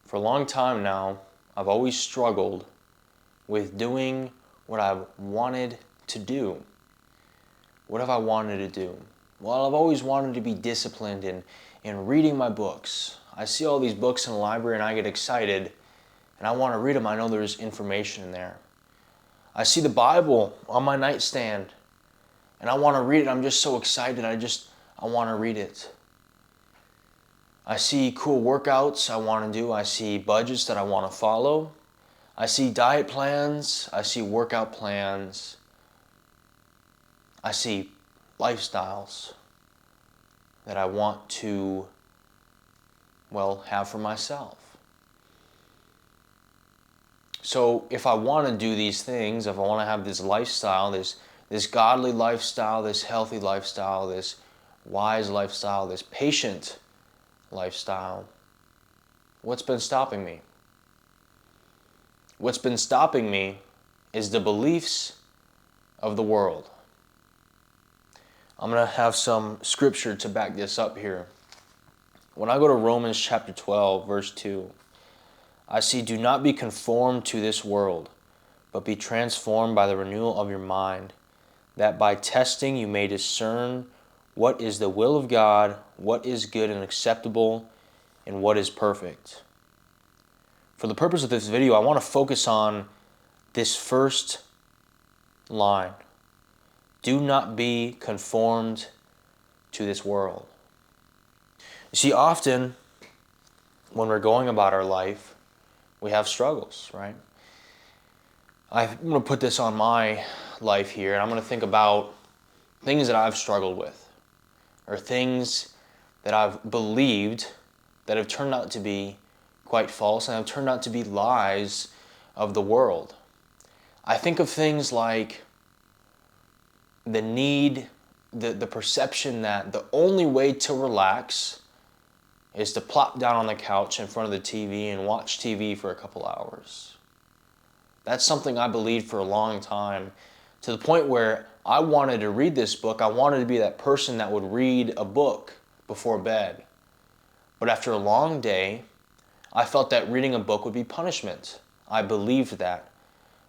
For a long time now, I've always struggled with doing what I've wanted to do. What have I wanted to do? Well, I've always wanted to be disciplined in reading my books. I see all these books in the library and I get excited and I want to read them. I know there's information in there. I see the Bible on my nightstand and I want to read it. I'm just so excited. I want to read it. I see cool workouts I want to do. I see budgets that I want to follow. I see diet plans. I see workout plans. I see lifestyles that I want to, have for myself. So if I want to do these things, if I want to have this lifestyle, this godly lifestyle, this healthy lifestyle, this wise lifestyle, this patient lifestyle, what's been stopping me? What's been stopping me is the beliefs of the world. I'm going to have some scripture to back this up here. When I go to Romans chapter 12, verse 2, I see, "Do not be conformed to this world, but be transformed by the renewal of your mind, that by testing you may discern what is the will of God, what is good and acceptable, and what is perfect." For the purpose of this video, I want to focus on this first line. Do not be conformed to this world. You see, often when we're going about our life, we have struggles, right? I'm going to put this on my life here, and I'm going to think about things that I've struggled with, or things that I've believed that have turned out to be quite false and have turned out to be lies of the world. I think of things like the need, the perception that the only way to relax is to plop down on the couch in front of the TV and watch TV for a couple hours. That's something I believed for a long time, to the point where I wanted to read this book. I wanted to be that person that would read a book before bed. But after a long day, I felt that reading a book would be punishment. I believed that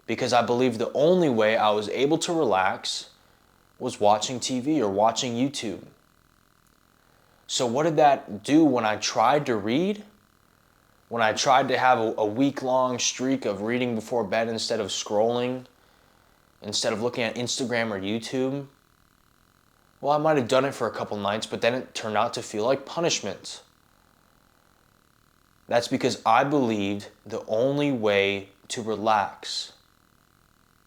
because I believed the only way I was able to relax was watching TV or watching YouTube. So what did that do when I tried to read? When I tried to have a week-long streak of reading before bed instead of scrolling, instead of looking at Instagram or YouTube? Well, I might have done it for a couple nights, but then it turned out to feel like punishment. That's because I believed the only way to relax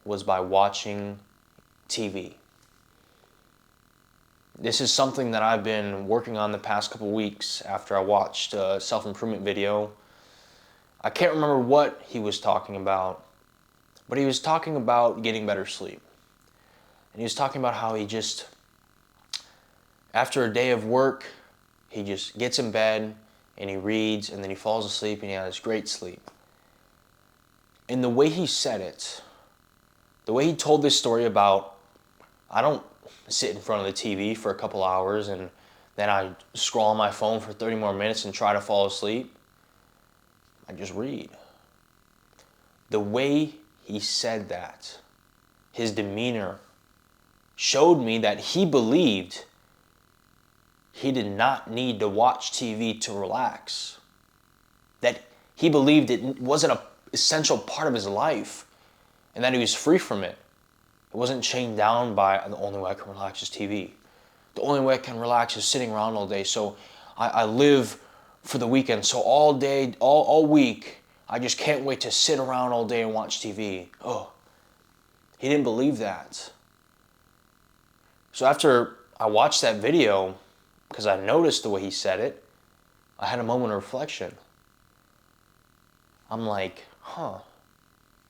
was by watching TV. This is something that I've been working on the past couple weeks after I watched a self-improvement video. I can't remember what he was talking about, but he was talking about getting better sleep. And he was talking about how he just, after a day of work, he just gets in bed and he reads and then he falls asleep and he has great sleep. And the way he said it, the way he told this story about, I don't sit in front of the TV for a couple hours and then I scroll on my phone for 30 more minutes and try to fall asleep. I just read. The way he said that, his demeanor, showed me that he believed he did not need to watch TV to relax. That he believed it wasn't an essential part of his life and that he was free from it. It wasn't chained down by the only way I can relax is TV. The only way I can relax is sitting around all day. So I live for the weekend. So all day, all week, I just can't wait to sit around all day and watch TV. Oh, he didn't believe that. So after I watched that video, because I noticed the way he said it, I had a moment of reflection. I'm like,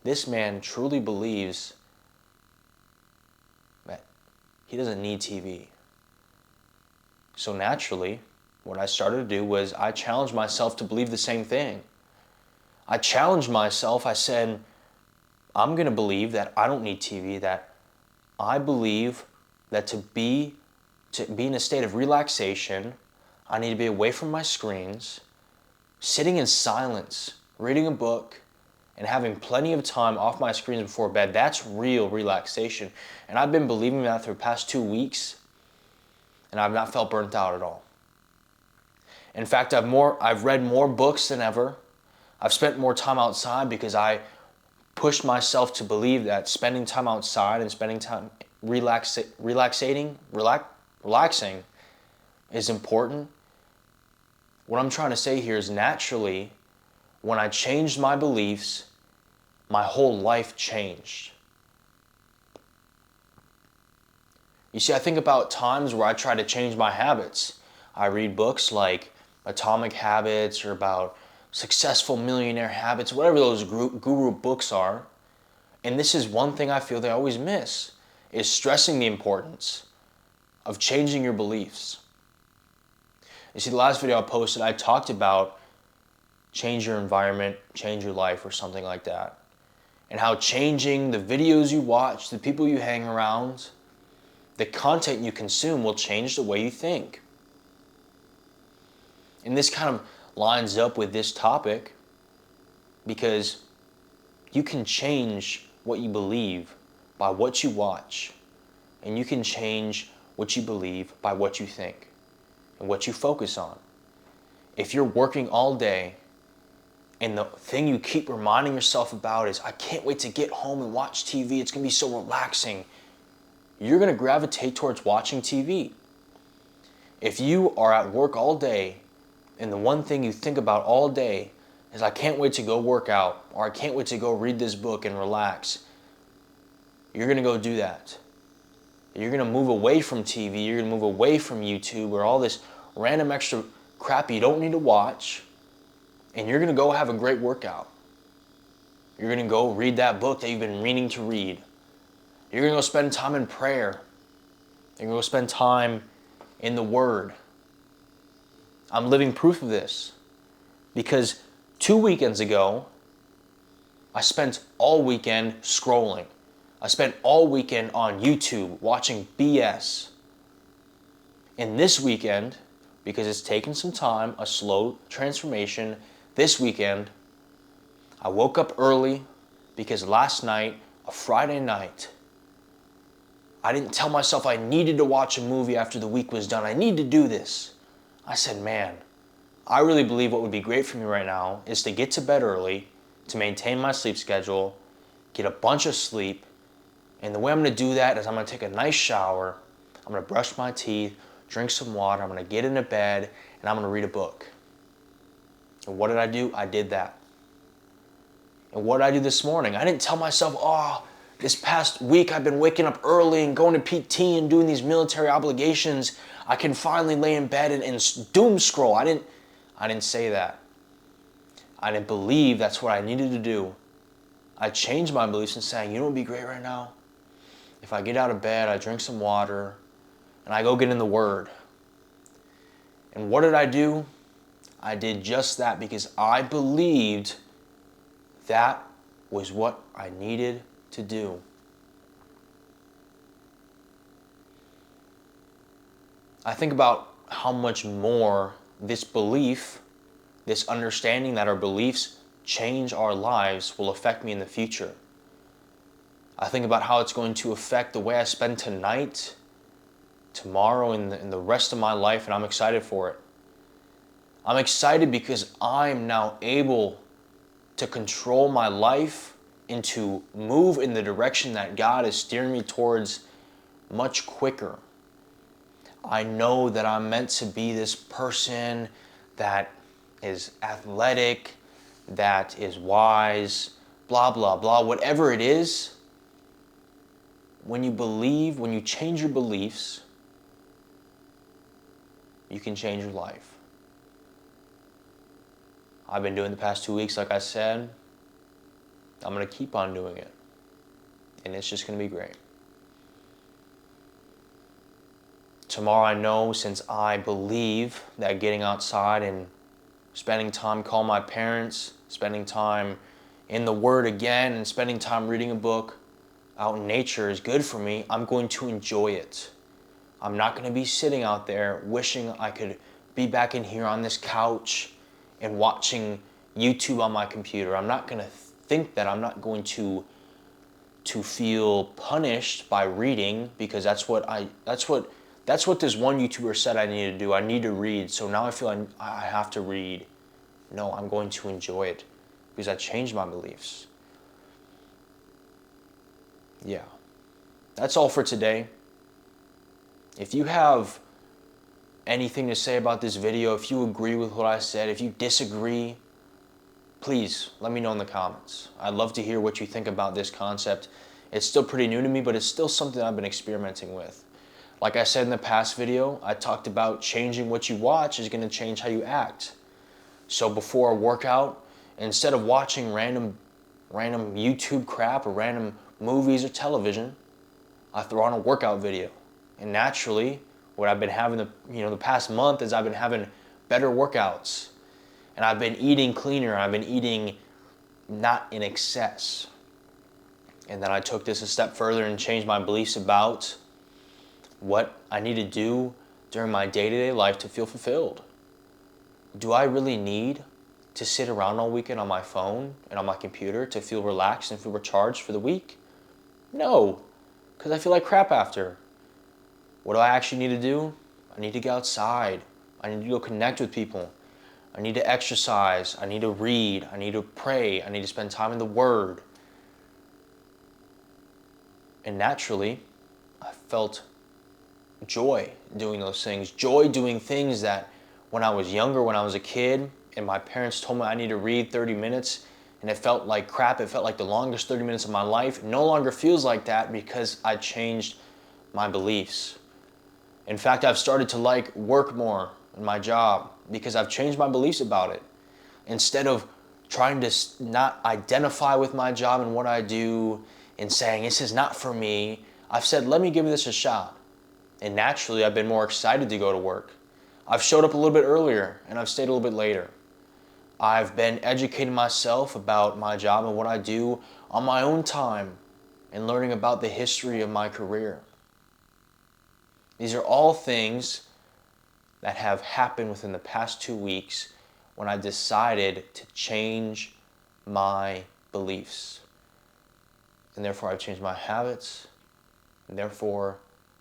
this man truly believes that he doesn't need TV. So naturally, what I started to do was I challenged myself to believe the same thing. I challenged myself. I said, I'm going to believe that I don't need TV, that I believe that to be in a state of relaxation, I need to be away from my screens, Sitting in silence, reading a book, and having plenty of time off my screens before bed, that's real relaxation. And I've been believing that for the past 2 weeks, and I've not felt burnt out at all. In fact, I've read more books than ever. I've spent more time outside because I pushed myself to believe that spending time outside and spending time relaxing is important. What I'm trying to say here is naturally, when I changed my beliefs, my whole life changed. You see, I think about times where I try to change my habits. I read books like Atomic Habits or about Successful Millionaire Habits, whatever those guru books are. And this is one thing I feel they always miss, is stressing the importance of changing your beliefs. You see, the last video I posted, I talked about change your environment, change your life, or something like that. And how changing the videos you watch, the people you hang around, the content you consume will change the way you think. And this kind of lines up with this topic because you can change what you believe by what you watch, and you can change what you believe by what you think and what you focus on. If you're working all day and the thing you keep reminding yourself about is, I can't wait to get home and watch TV, it's going to be so relaxing, you're going to gravitate towards watching TV. If you are at work all day and the one thing you think about all day is, I can't wait to go work out, or I can't wait to go read this book and relax, you're going to go do that. You're going to move away from TV, you're going to move away from YouTube or all this random extra crap you don't need to watch, and you're going to go have a great workout. You're going to go read that book that you've been meaning to read. You're going to go spend time in prayer. You're going to go spend time in the Word. I'm living proof of this because 2 weekends ago, I spent all weekend scrolling. I spent all weekend on YouTube watching BS. And this weekend, because it's taken some time, a slow transformation, this weekend, I woke up early because last night, a Friday night, I didn't tell myself I needed to watch a movie after the week was done. I need to do this. I said, man, I really believe what would be great for me right now is to get to bed early, to maintain my sleep schedule, get a bunch of sleep, and the way I'm going to do that is I'm going to take a nice shower, I'm going to brush my teeth, drink some water, I'm going to get into bed, and I'm going to read a book. And what did I do? I did that. And what did I do this morning? I didn't tell myself, this past week I've been waking up early and going to PT and doing these military obligations. I can finally lay in bed and doom scroll. I didn't say that. I didn't believe that's what I needed to do. I changed my beliefs and saying, you know what would be great right now? If I get out of bed, I drink some water, and I go get in the Word. And what did I do? I did just that because I believed that was what I needed to do. I think about how much more this belief, this understanding that our beliefs change our lives will affect me in the future. I think about how it's going to affect the way I spend tonight, tomorrow, and the rest of my life, and I'm excited for it. I'm excited because I'm now able to control my life and to move in the direction that God is steering me towards much quicker. I know that I'm meant to be this person that is athletic, that is wise, blah, blah, blah, whatever it is. When you change your beliefs, you can change your life. I've been doing the past 2 weeks, like I said. I'm going to keep on doing it. And it's just going to be great. Tomorrow I know, since I believe that getting outside and spending time calling my parents, spending time in the Word again, and spending time reading a book out in nature is good for me, I'm going to enjoy it. I'm not going to be sitting out there wishing I could be back in here on this couch and watching YouTube on my computer. I'm not going to think that. I'm not going to feel punished by reading, because that's what this one YouTuber said I need to do. I need to read. So now I feel I have to read. No, I'm going to enjoy it because I changed my beliefs. Yeah. That's all for today. If you have anything to say about this video, if you agree with what I said, if you disagree, please let me know in the comments. I'd love to hear what you think about this concept. It's still pretty new to me, but it's still something I've been experimenting with. Like I said in the past video, I talked about changing what you watch is going to change how you act. So before a workout, instead of watching random YouTube crap or random movies or television, I throw on a workout video. And naturally, what I've been having the past month is I've been having better workouts. And I've been eating cleaner. I've been eating not in excess. And then I took this a step further and changed my beliefs about what I need to do during my day-to-day life to feel fulfilled. Do I really need to sit around all weekend on my phone and on my computer to feel relaxed and feel recharged for the week? No, because I feel like crap after. What do I actually need to do? I need to get outside. I need to go connect with people. I need to exercise. I need to read. I need to pray. I need to spend time in the Word. And naturally, I felt joy doing those things. Joy doing things that when I was younger, when I was a kid, and my parents told me I need to read 30 minutes, and it felt like crap, it felt like the longest 30 minutes of my life, it no longer feels like that because I changed my beliefs. In fact, I've started to like work more in my job because I've changed my beliefs about it. Instead of trying to not identify with my job and what I do and saying, this is not for me, I've said, let me give this a shot. And naturally, I've been more excited to go to work. I've showed up a little bit earlier and I've stayed a little bit later. I've been educating myself about my job and what I do on my own time and learning about the history of my career. These are all things that have happened within the past 2 weeks when I decided to change my beliefs. And therefore, I've changed my habits, and therefore,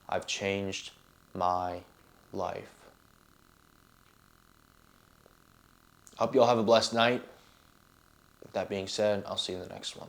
I've changed my life. I hope you all have a blessed night. With that being said, I'll see you in the next one.